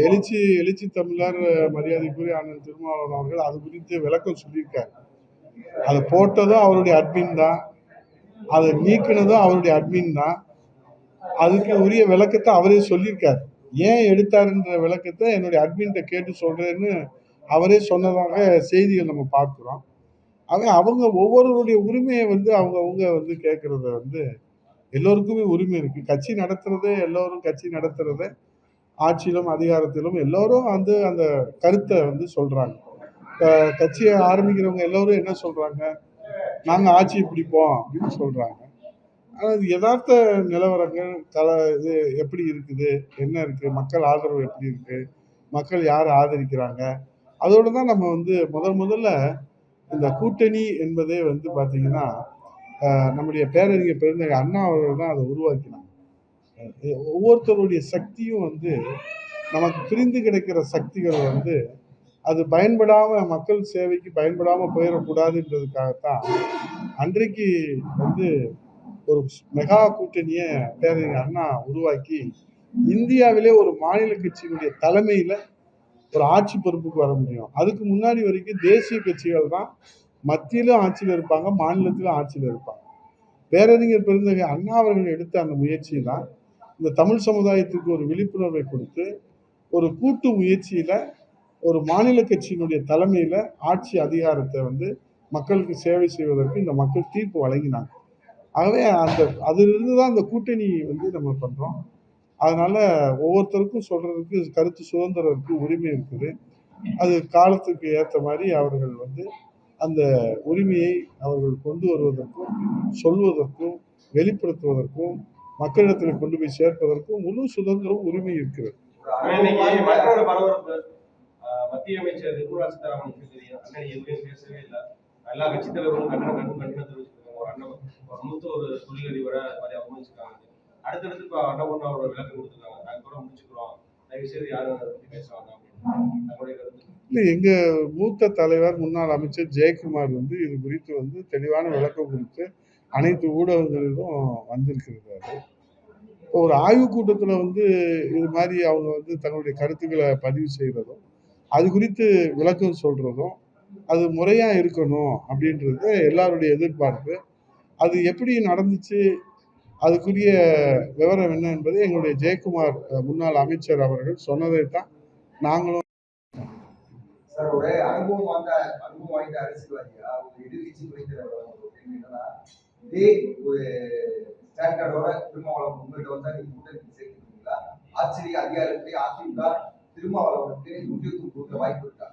எழுச்சி எழுச்சி தமிழர் மரியாதைக்குரிய அண்ணன் திருமாவளவன் அவர்கள் அது குறித்து விளக்கம் சொல்லியிருக்காரு. அதை போட்டதும் அவருடைய அட்மின் தான், அதை நீக்கினதும் அவருடைய அட்மின் தான். அதுக்கு உரிய விளக்கத்தை அவரே சொல்லியிருக்காரு. ஏன் எடுத்தாருன்ற விளக்கத்தை என்னுடைய அட்மின்கிட்ட கேட்டு சொல்றேன்னு அவரே சொன்னதாக செய்திகள் நம்ம பார்க்கிறோம். அவங்க ஒவ்வொருவருடைய உரிமையை அவங்க கேட்கறத எல்லோருக்குமே உரிமை இருக்கு. கட்சி நடத்துறதே எல்லோரும் கட்சி நடத்துறத ஆட்சியிலும் அதிகாரத்திலும் எல்லோரும் அந்த கருத்தை சொல்றாங்க. கட்சியை ஆரம்பிக்கிறவங்க எல்லோரும் என்ன சொல்றாங்க, நாங்க ஆட்சியை பிடிப்போம் அப்படின்னு சொல்றாங்க. ஆனால் யதார்த்த நிலவரங்கள் இது எப்படி இருக்குது, என்ன இருக்கு, மக்கள் ஆதரவு எப்படி இருக்கு, மக்கள் யார் ஆதரிக்கிறாங்க, அதோடு தான் நம்ம முதல்ல இந்த கூட்டணி என்பதே பார்த்தீங்கன்னா நம்முடைய பேரறிஞர் பெருந்தகை அண்ணா அவர்கள் தான் அதை உருவாக்கினாங்க. ஒவ்வொருத்தருடைய சக்தியும் நமக்கு பிரிந்து கிடைக்கிற சக்திகள் அது பயன்படாம மக்கள் சேவைக்கு பயன்படாம போயிடக்கூடாதுன்றதுக்காகத்தான் அன்றைக்கு ஒரு மெகா கூட்டணியை பேரறிஞர் அண்ணா உருவாக்கி இந்தியாவிலே ஒரு மாநில கட்சியினுடைய தலைமையில ஒரு ஆட்சி பொறுப்புக்கு வர முடியும். அதுக்கு முன்னாடி வரைக்கும் தேசிய கட்சிகள் தான் மத்தியிலும் ஆட்சியில் இருப்பாங்க, மாநிலத்திலும் ஆட்சியில் இருப்பாங்க. பேரறிஞர் பெருந்தகை அண்ணா அவர்கள் எடுத்த அந்த முயற்சி தான் இந்த தமிழ் சமுதாயத்துக்கு ஒரு விழிப்புணர்வை கொடுத்து ஒரு கூட்டு முயற்சியில ஒரு மாநில கட்சியினுடைய தலைமையில ஆட்சி அதிகாரத்தை மக்களுக்கு சேவை செய்வதற்கு இந்த மக்கள் தீர்ப்பு வழங்கினாங்க. ஆகவே அதிலிருந்து தான் அந்த கூட்டணி நம்ம பண்றோம். அதனால ஒவ்வொருத்தருக்கும் சொல்றதுக்கு கருத்து சுதந்திரத்துக்கு உரிமை இருக்குது. அது காலத்துக்கு ஏற்ற மாதிரி அவர்கள் அந்த உரிமையை அவர்கள் கொண்டு வருவதற்கும் சொல்வதற்கும் வெளிப்படுத்துவதற்கும் மக்களிடத்தில் கொண்டு போய் சேர்ப்பதற்கும் முழு சுதந்திரம் உரிமை இருக்கிறது. மத்திய அமைச்சர் நிர்மலா சீதாராமன் பேசவே இல்லை. எல்லா கட்சி தலைவர்களும் கண்டனம் தெரிவிச்சிருக்காங்க. ஒரு மூத்த ஒரு தொழிலதிபரை அவமதிச்சிருக்காங்க. அடுத்தடுத்து இப்போ அண்ணா ஒரு விளக்கம் கொடுத்துருக்காங்க. நாங்கள் கூட முடிச்சுக்கிறோம், தயவு செய்து யாரும் பேசுவாங்க அப்படின்னு. இல்லை, எங்க மூத்த தலைவர் முன்னாள் அமைச்சர் ஜெயக்குமார் இது குறித்து தெளிவான விளக்கம் கொடுத்து அனைத்து ஊடகங்களிலும் வந்திருக்கிறாரு. இப்போ ஒரு ஆய்வு கூட்டத்தில் இது மாதிரி அவங்க தங்களுடைய கருத்துக்களை பதிவு செய்யறதும் அது குறித்து விளக்கம் சொல்றதும் அது முறையா இருக்கணும் அப்படின்றது எல்லாருடைய எதிர்பார்ப்பு. அது எப்படி நடந்துச்சு, அதுக்குரிய விவரம் என்ன என்பதை எங்களுடைய ஜெயக்குமார் முன்னாள் அமைச்சர் அவர்கள் சொன்னதைத்தான் நாங்களும். ஒரு அனுபவம் வாய்ந்த அரசியல்வாதியா ஒரு எதிர்கட்சி இதே ஒரு ஸ்டாண்டர்டோட திருமாவளவன் உங்கள்கிட்ட வந்தா நீங்க கூட்டணி சேர்க்கிறீங்களா? ஆச்சரிய அதிகாரத்தை அதிமுக திருமாவளவனுக்கு முக்கியத்துவம் கொடுக்க வாய்ப்பு இருக்கா?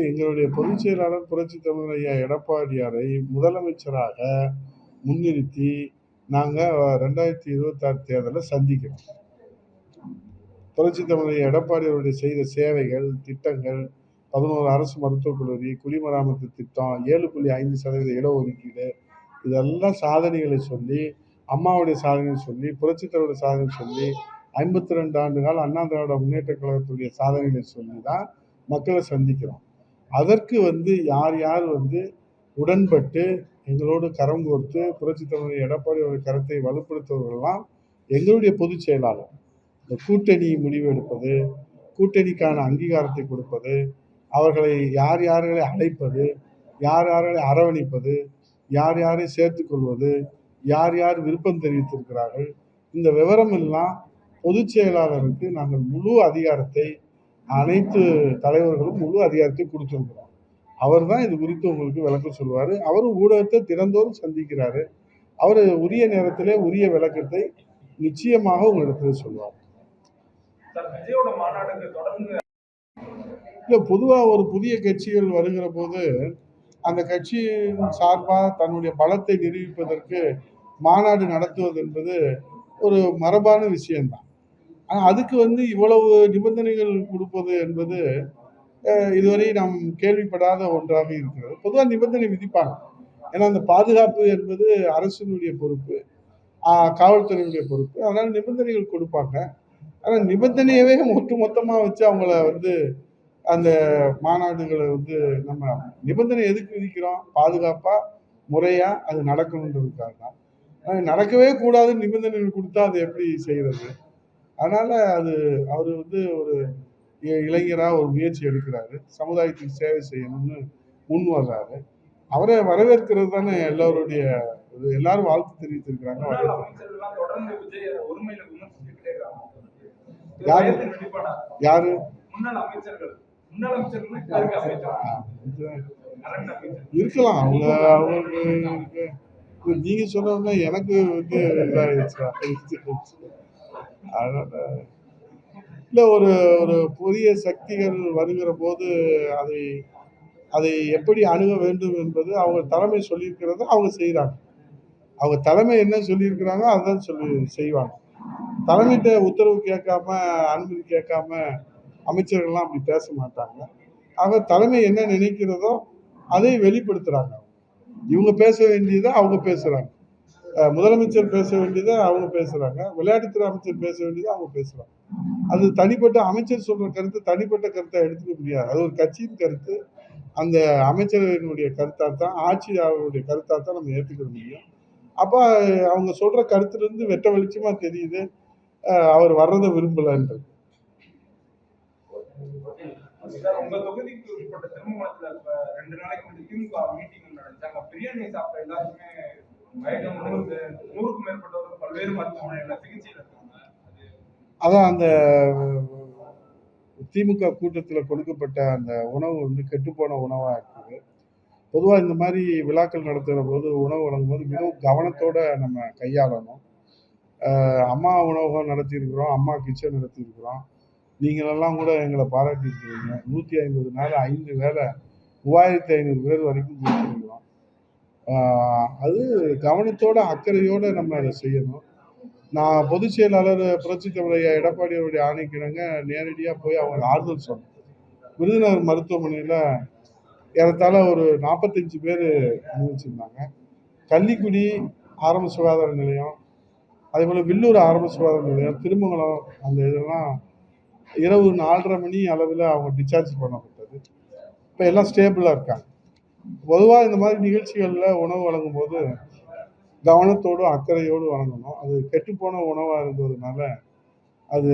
எங்களுடைய பொதுச் செயலாளர் புரட்சி தமிழர் ஐயா எடப்பாடியாரை முதலமைச்சராக முன்னிறுத்தி நாங்கள் 2026 தேர்தலில் சந்திக்கிறோம். புரட்சி தமிழர் எடப்பாடி அவருடைய செய்த சேவைகள், திட்டங்கள், 11 அரசு மருத்துவக் கல்லூரி, குடிமராமத்து திட்டம், 7.5% இடஒதுக்கீடு, இதெல்லாம் சாதனைகளை சொல்லி, அம்மாவுடைய சாதனைகளை சொல்லி, புரட்சி தலைவருடைய சாதனை சொல்லி, 52 ஆண்டு கால அண்ணா திராவிட முன்னேற்ற கழகத்துடைய சாதனைகளை சொல்லி தான் மக்களை சந்திக்கிறோம். அதற்கு யார் யார் உடன்பட்டு எங்களோடு கரம் கோர்த்து புரட்சி தலைவர் எடப்பாடி அவருடைய கருத்தை வலுப்படுத்துவவர்கள்லாம் எங்களுடைய பொதுச் செயலாளர். இந்த கூட்டணி முடிவு எடுப்பது, கூட்டணிக்கான அங்கீகாரத்தை கொடுப்பது, அவர்களை யார் யார்களை அழைப்பது, யார் யார்களை அரவணைப்பது, யார் யாரை சேர்த்துக் கொள்வது, யார் யார் விருப்பம் தெரிவித்திருக்கிறார்கள், இந்த விவரம் எல்லாம் பொதுச் செயலாளருக்கு நாங்கள் முழு அதிகாரத்தை, அனைத்து தலைவர்களும் முழு அதிகாரத்தை கொடுத்திருக்கிறோம். அவர் தான் இது குறித்து உங்களுக்கு விளக்கம் சொல்வார். அவரும் ஊடகத்தை தினந்தோறும் சந்திக்கிறாரு. அவர் உரிய நேரத்திலே உரிய விளக்கத்தை நிச்சயமாக உங்களிடத்தில் சொல்வார். இல்லை, பொதுவாக ஒரு புதிய கட்சிகள் வருகிற போது அந்த கட்சியின் சார்பாக தன்னுடைய பலத்தை நிரூபிப்பதற்கு மாநாடு நடத்துவது என்பது ஒரு மரபான விஷயம்தான். ஆனால் அதுக்கு இவ்வளவு நிபந்தனைகள் கொடுப்பது என்பது இதுவரை நாம் கேள்விப்படாத ஒன்றாக இருக்கிறது. பொதுவாக நிபந்தனை விதிப்பாங்க. ஏன்னா அந்த பாதுகாப்பு என்பது அரசினுடைய பொறுப்பு, காவல்துறையினுடைய பொறுப்பு. அதனால நிபந்தனைகள் கொடுப்பாங்க. ஆனால் நிபந்தனையவே ஒட்டுமொத்தமாக வச்சு அவங்கள அந்த மாநாடுகளை நம்ம நிபந்தனை எதுக்கு விதிக்கிறோம்? பாதுகாப்பா முறையா அது நடக்கணுன்றதுக்காக தான். நடக்கவே கூடாது நிபந்தனைகள் கொடுத்தா அது எப்படி செய்யறது? அதனால அது அவர் ஒரு இளைஞராக ஒரு முயற்சி எடுக்கிறாரு, சமுதாயத்துக்கு சேவை செய்யணும்னு முன் வர்றாரு. அவரை வரவேற்கிறது தானே எல்லாருடைய இது. எல்லாரும் வாழ்த்து தெரிவித்திருக்கிறாங்க. முன்னாள் அமைச்சர்கள்லாம் தொடர்ந்து விஜய ஒருமையில விமர்சிச்சுக்கிட்டே இருக்காங்க. இது யாரு? வயதின் வெளிப்பாடா? யாரு? முன்னாள் அமைச்சர்கள் இப்ப இருக்க அமைச்சர் கரண்ட் அமைச்சர் இருக்கலாம். அவங்களுக்கு நீங்க சொன்னோம்னா எனக்கு வந்து இதாயிடுச்சு. அதனால இல்ல, ஒரு ஒரு புதிய சக்திகள் வருகிற போது அதை அதை எப்படி அணுக வேண்டும் என்பது அவங்க தலைமை சொல்லியிருக்கிறத அவங்க செய்கிறாங்க. அவங்க தலைமை என்ன சொல்லியிருக்கிறாங்க அதான் செய்வாங்க. தலைமையிட்ட உத்தரவு கேட்காம, அனுமதி கேட்காம அமைச்சர்கள்லாம் அப்படி பேச மாட்டாங்க. ஆக தலைமை என்ன நினைக்கிறதோ அதை வெளிப்படுத்துறாங்க. இவங்க பேச வேண்டியதை அவங்க பேசுறாங்க. முதலமைச்சர் பேச வேண்டியதை அவங்க பேசுறாங்க. விளையாட்டுத்துறை அமைச்சர் பேச வேண்டியதை அவங்க பேசுறாங்க. அது தனிப்பட்ட அமைச்சர் சொல்ற கருத்து தனிப்பட்ட கருத்தை எடுத்துக்க முடியாது. அது ஒரு கட்சியின் கருத்து. அந்த அமைச்சரினுடைய கருத்தாத்தான், ஆட்சியாளருடைய கருத்தாத்தான் நம்ம ஏற்றுக்க முடியும். அப்ப அவங்க சொல்ற கருத்துல இருந்து வெட்ட வெளிச்சமா தெரியுது அவர் வர்றதை விரும்பலன்றது. உங்க தொகுதிக்கு உட்பட்ட திருமணத்துல இப்ப 2 நாளைக்கு முன்னாடி திமுக மீட்டிங் நடந்தாங்க. பிரியாணி சாப்பிட்ட எல்லாருமே மயக்கம், 100க்கும் மேற்பட்டவர்கள் பல்வேறு மருத்துவமனையில சிகிச்சையில் இருக்காங்க. அதான் அந்த திமுக கூட்டத்தில் கொடுக்கப்பட்ட அந்த உணவு வந்து கெட்டுப்போன உணவா இருக்குது. பொதுவாக இந்த மாதிரி விழாக்கள் நடத்துகிற போது உணவு வழங்கும் போது மிகவும் கவனத்தோட நம்ம கையாளணும். அம்மா உணவகம் நடத்தியிருக்கிறோம், அம்மா கிச்சன் நடத்தியிருக்கிறோம். நீங்களெல்லாம் கூட எங்களை பாராட்டியிருக்கிறீங்க. 150 நாள் 5 வேளை 3500 பேர் வரைக்கும் கொடுத்துருக்கிறோம். அது கவனத்தோட அக்கறையோட நம்ம அதை செய்யணும். நான் பொதுச் செயலாளர் புரட்சித் தலைவர் எடப்பாடி அவருடைய ஆணைக்கிணங்க நேரடியாக போய் அவங்க ஆறுதல் சொன்னேன். விருதுநகர் மருத்துவமனையில் ஏறத்தாழ ஒரு 45 பேர் அனுபவிச்சிருந்தாங்க. கள்ளிக்குடி ஆரம்ப சுகாதார நிலையம், அதே போல் வில்லூர் ஆரம்ப சுகாதார நிலையம், திருமங்கலம், அந்த இதெல்லாம் இரவு 4:30 மணி அளவில் அவங்க டிஸ்சார்ஜ் பண்ணப்பட்டது. இப்போ எல்லாம் ஸ்டேபிளாக இருக்காங்க. பொதுவாக இந்த மாதிரி நிகழ்ச்சிகளில் உணவு வழங்கும் போது கவனத்தோடு அக்கறையோடு வழங்கணும். அது கெட்டுப்போன உணவாக இருந்ததுனால அது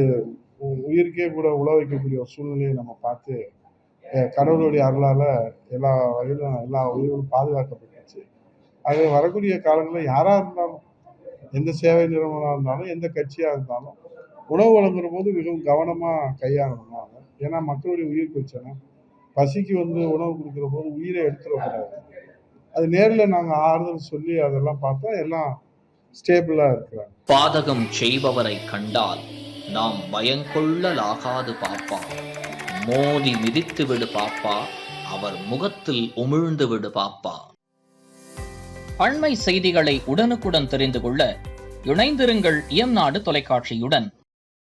உயிருக்கே கூட உழ வைக்கக்கூடிய ஒரு சூழ்நிலையை நம்ம பார்த்து கடவுளுடைய அருளால் எல்லா வகையிலும் எல்லா உயிர்களும் பாதுகாக்கப்பட்டுச்சு. அது வரக்கூடிய காலங்களில் யாராக இருந்தாலும், எந்த சேவை நிறுவனமாக இருந்தாலும், எந்த கட்சியாக இருந்தாலும் உணவு வழங்குற போது மிகவும் கவனமாக கையாளணும். ஏன்னா மக்களுடைய உயிர் பிரச்சனை. பசிக்கு வந்து உணவு கொடுக்குற போது உயிரை எடுத்துடக்கூடாது. அது நேரில் நாங்கள் ஆறுதல் சொல்லி அதெல்லாம் பார்த்தா எல்லாம் ஸ்டேபிளாக இருக்கிறாங்க. பாதகம் செய்பவரை கண்டால் நாம் பயங்கொள்ளலாகாது பாப்பா. மோதி மிதித்து விடு பாப்பா, அவர் முகத்தில் உமிழ்ந்து விடு பாப்பா. அண்மை செய்திகளை உடனுக்குடன் தெரிந்து கொள்ள இணைந்திருங்கள் இயம்நாடு தொலைக்காட்சியுடன்.